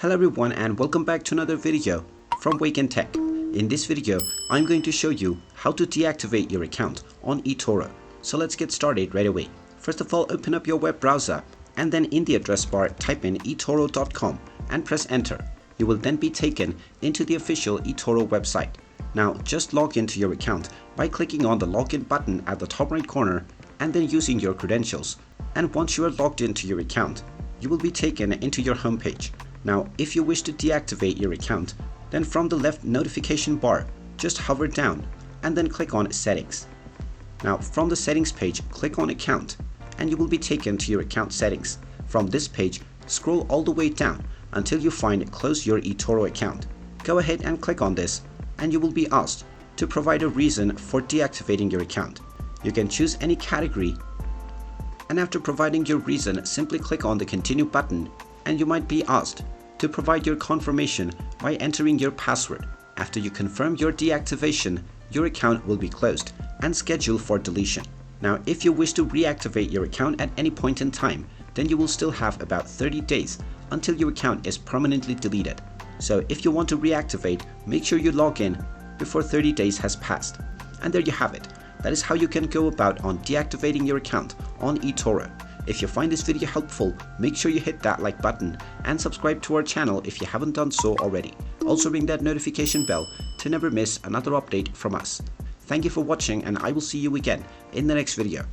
Hello everyone and welcome back to another video from Wake&Tech. In this video, I'm going to show you how to deactivate your account on eToro. So let's get started right away. First of all, open up your web browser and then in the address bar type in etoro.com and press enter. You will then be taken into the official eToro website. Now just log into your account by clicking on the login button at the top right corner and then using your credentials. And once you are logged into your account, you will be taken into your home page. Now, if you wish to deactivate your account, then from the left notification bar, just hover down and then click on Settings. Now, from the Settings page, click on Account and you will be taken to your account settings. From this page, scroll all the way down until you find Close your eToro account. Go ahead and click on this and you will be asked to provide a reason for deactivating your account. You can choose any category, and after providing your reason, simply click on the Continue button and you might be asked to provide your confirmation by entering your password. After you confirm your deactivation, your account will be closed and scheduled for deletion. Now, if you wish to reactivate your account at any point in time, then you will still have about 30 days until your account is permanently deleted. So if you want to reactivate, make sure you log in before 30 days has passed. And there you have it. That is how you can go about on deactivating your account on eToro. If you find this video helpful, make sure you hit that like button and subscribe to our channel if you haven't done so already. Also ring that notification bell to never miss another update from us. Thank you for watching and I will see you again in the next video.